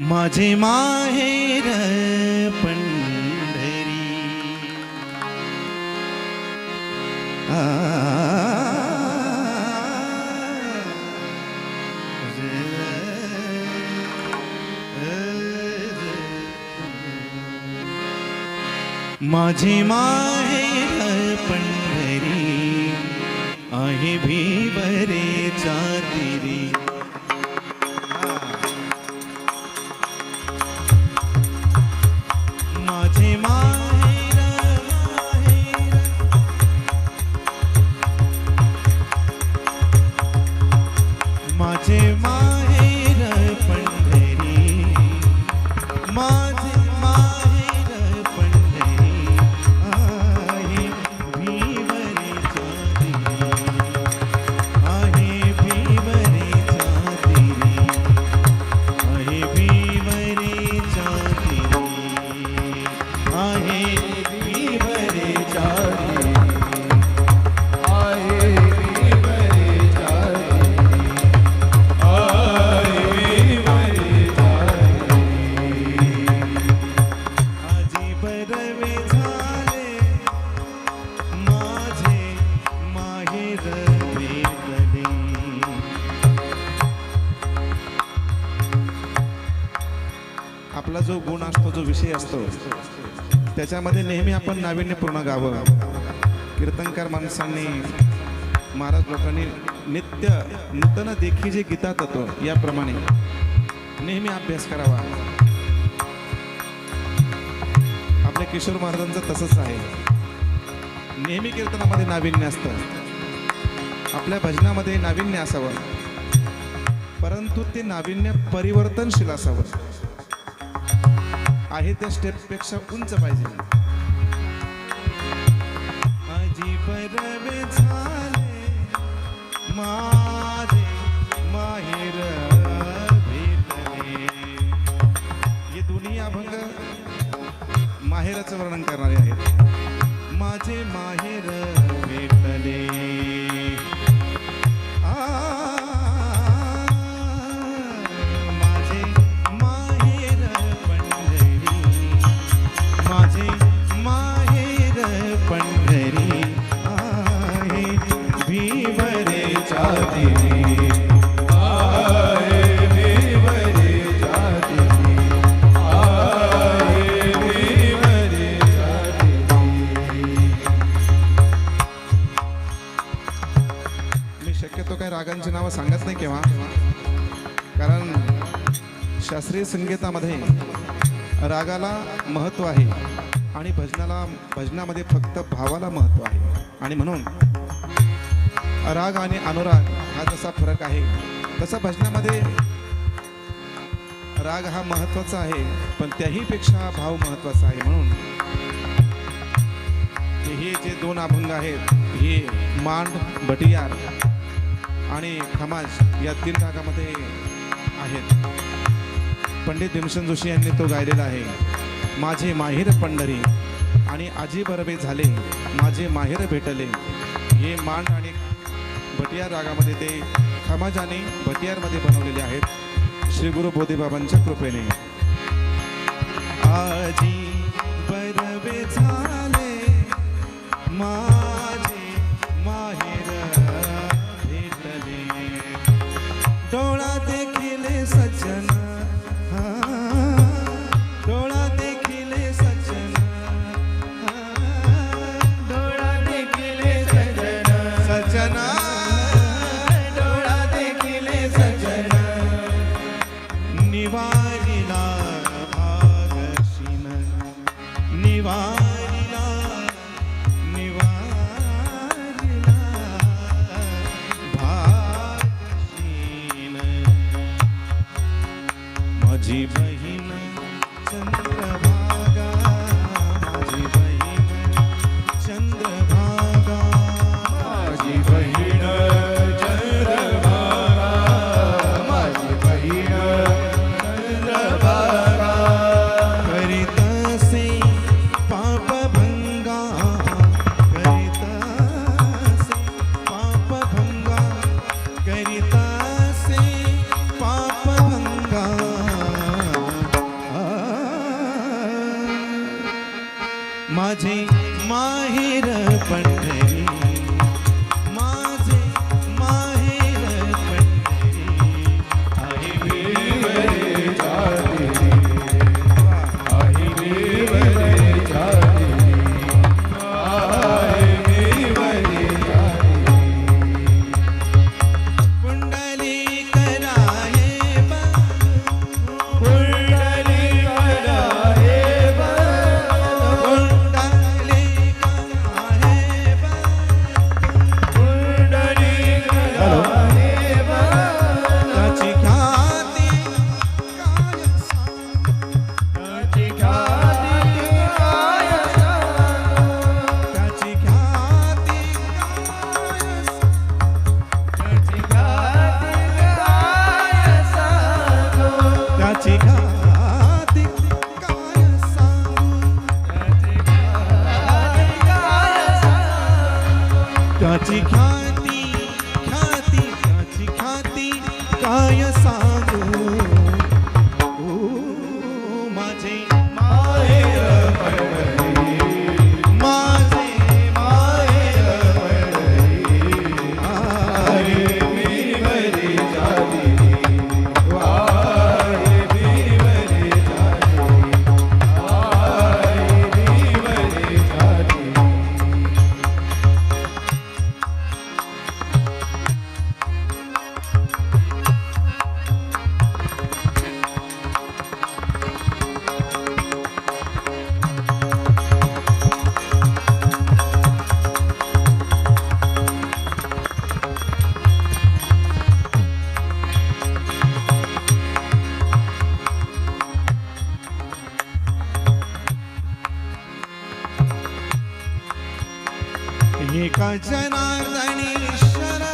माझे माहेर पंढरी माझे माहेर पंढरी आहे भीवरेच्या तीरी माझे माहेर माझे माहेर पंढरी माझे माहेर पंढरी आहे भीवरेच्या तीरी आहे भीवरेच्या तीरी आहे भीवरेच्या तीरी आहे भीवरेच्या आपला जो गुण असतो, जो विषय असतो, त्याच्यामध्ये नेहमी आपण नाविन्यपूर्ण गावं. कीर्तनकार माणसांनी, महाराज लोकांनी नित्य नूतन देखी जे गीतात होतो याप्रमाणे नेहमी अभ्यास करावा. आपल्या किशोर महाराजांचं तसंच आहे. नेहमी कीर्तनामध्ये नाविन्य असतं, आपल्या भजनामध्ये नाविन्य असावं, परंतु ते नाविन्य परिवर्तनशील असावं. आहे त्या स्टेपपेक्षा उंच पाहिजे. माझी परवे झाले माझे माहेर भेटले. हे दोन्ही अभंग माहेराचं वर्णन करणारे आहेत. माझे माहेर भेटले पंढरी आहे भीवरेच्या तीरी आहे भीवरेच्या तीरी आहे भीवरेच्या तीरी. मी शक्यतो काही रागांची नावं सांगत नाही केव्हा, कारण शास्त्रीय संगीतामध्ये रागाला महत्त्व आहे आणि भजनामध्ये फक्त भावाला महत्त्व आहे. आणि म्हणून राग आणि अनुराग हा जसा फरक आहे, तसा भजनामध्ये राग हा महत्त्वाचा आहे, पण त्याहीपेक्षा भाव महत्त्वाचा आहे. म्हणून हे जे दोन अभंग आहेत, हे मांड, भटियार आणि खमाज या 3 रागामध्ये आहेत. पंडित भीमसेन जोशी यांनी तो गायलेला आहे. माझे माहेर पंढरी आणि आजी बरवे झाले माझे माहेर भेटले. हे मांड आणि भटियार रागामध्ये ते खमाज आणि भटियारमध्ये बनवलेले आहेत श्री गुरु बोधीबाबांच्या कृपेने. आजी बरवे झाले माझे माहेर भेटले. डोळा देखिले सज्जन डोळा देखिले सज्जन डोळा देखिले सज्जन सज्जन डोळा देखिले सज्जन निवारिला भागशीन निवारिला निवारिला माझे माहेर पंढरी, माझे माहेर पंढरी, आहे विवरे जाती, आहे विवरे जाती, आहे विवरे जाती. पुंडलिक राये पुंडलिक राये त्याची ख्याती ख्याती त्याची ख्याती काय सांगू. ओ माझे माहेर पंढरी, माझे माहेर पंढरी, आहे विवरे जाती, आहे विवरे जाती, आहे विवरे जाती. एका जनार्दनी शरण,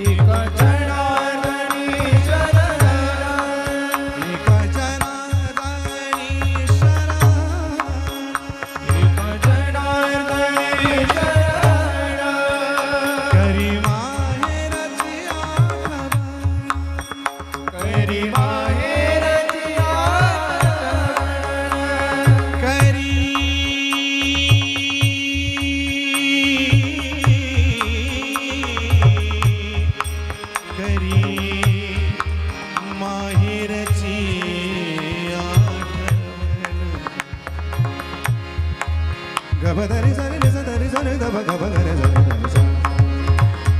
एका जनार्दनी शरण, एका जनार्दनी शरण, एका जनार्दनी शरण. करी माहेरची आठवण, करी माहेरची आठवण, करी माहेरची आठवण. गबधरी सरी सरी सरी गब गब गरे सरी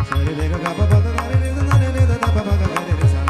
सरी रे गब गब गरे रे सरी रे गब गब गरे रे सा.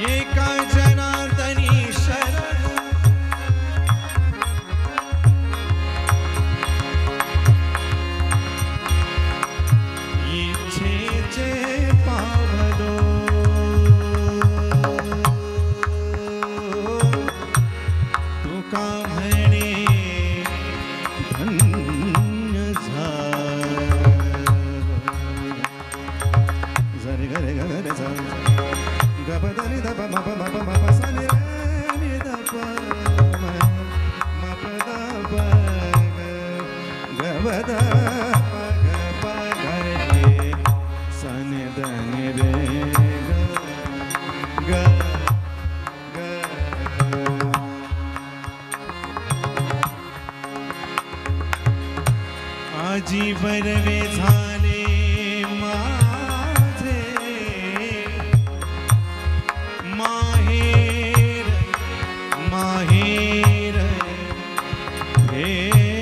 एका जनार्दनी शरण, इच्छेचे पावलो, तुका म्हणे धन्य झालो. जरी गरे गरे जा गबधरी दब मप मप मप सनी रे नि दप मप दप गबध गप गरे सनी दनि रे ग ग. आजी बरवे झाले माझे माहेर माहेर भेटले.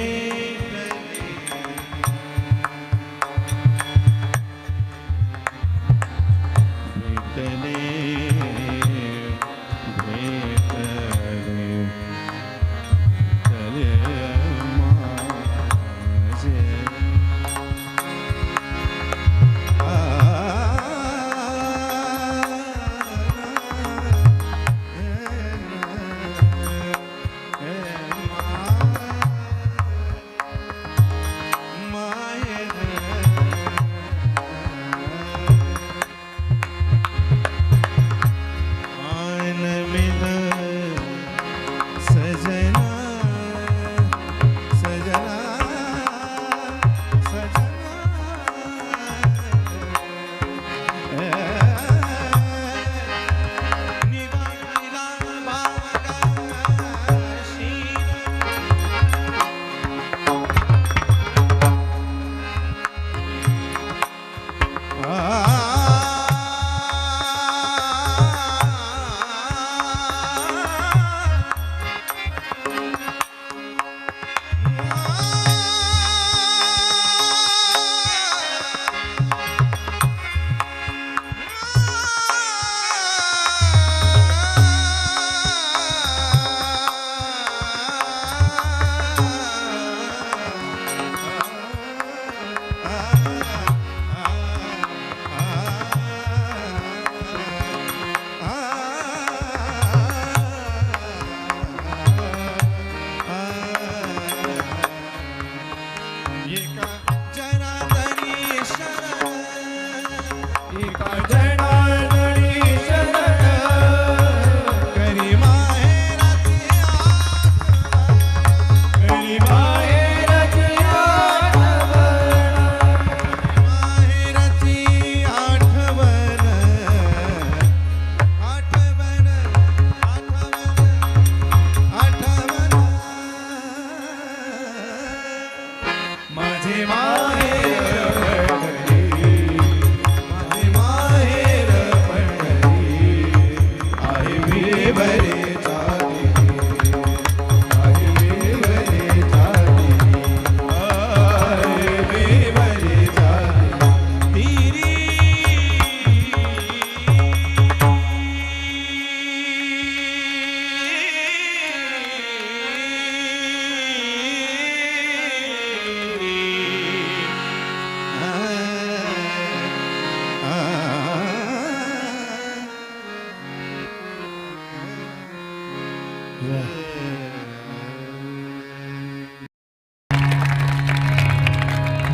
एका जनार्दनी शरण एका जनार्दनी शरण करी माहेराची करी माहेराची आठवण माहेराची आठवण आठवण आठवण आठवण माझे माहेर पंढरी माझे माहेर पंढरी आहे विलेवरे जाती आहे विलेवरे जाती आहे विलेवरे जाती तिरी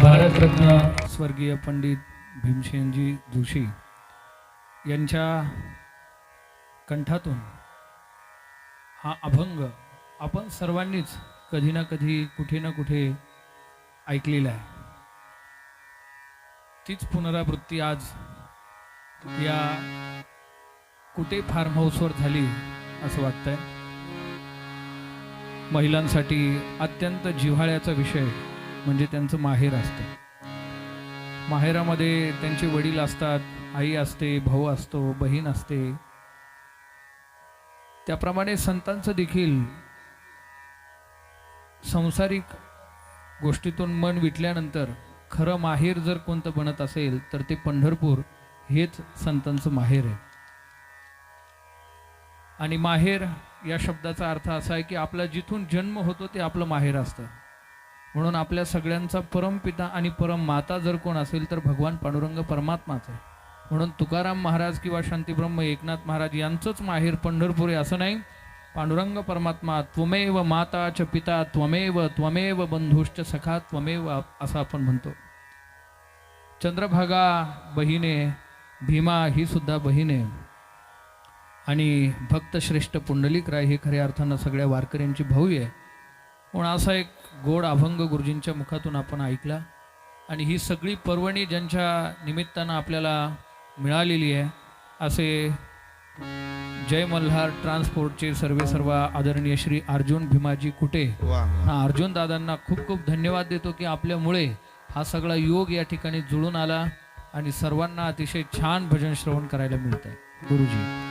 भारतरत्न स्वर्गीय पंडित भीमसेनजी जोशी यांच्या कंठातून हा अभंग आपण सर्वांनीच कधी ना कधी कुठे ना कुठे ऐकलेला आहे. तीच पुनरावृत्ती आज या कुठे फार्म हाऊसवर झाली असं वाटतंय. महिलांसाठी अत्यंत जिव्हाळ्याचा विषय म्हणजे त्यांचं माहेर असतं. माहेरामध्ये त्यांचे वडील असतात, आई असते, भाऊ असतो, बहीण असते. त्याप्रमाणे संतांचं देखील सांसारिक गोष्टीतून मन विटल्यानंतर खरं माहेर जर कोणतं बनत असेल तर ते पंढरपूर हेच संतांचं माहेर आहे. आणि माहेर या शब्दाचा अर्थ असा आहे की आपला जिथून जन्म होतो ते आपलं माहेर असतं. म्हणून आपल्या सगळ्यांचा परमपिता आणि परम माता जर कोण असेल तर भगवान पांडुरंग परमात्माच आहे. म्हणून तुकाराम महाराज किंवा शांतीब्रह्म एकनाथ महाराज यांचंच माहेर पंढरपूर आहे असं नाही. पांडुरंग परमात्मा त्वमेव माता च पिता त्वमेव त्वमेव बंधुश्च सखा त्वमेव असं आपण म्हणतो. चंद्रभागा बहिणे, भीमा ही सुद्धा बहिणे आणि भक्तश्रेष्ठ पुंडलिकराय हे खऱ्या अर्थानं सगळ्या वारकऱ्यांची भाऊ आहे. म्हणून असा एक गोड अभंग गुरुजींच्या मुखातून आपण ऐकला. आणि ही सगळी पर्वणी ज्यांच्या निमित्तानं आपल्याला मिळालेली आहे असे जय मल्हार ट्रान्सपोर्टचे सर्व आदरणीय श्री अर्जुन भीमाजी कुटे, हा अर्जुन दादांना खूप खूप धन्यवाद देतो की आपल्यामुळे हा सगळा योग या ठिकाणी जुळून आला आणि सर्वांना अतिशय छान भजन श्रवण करायला मिळत आहे. गुरुजी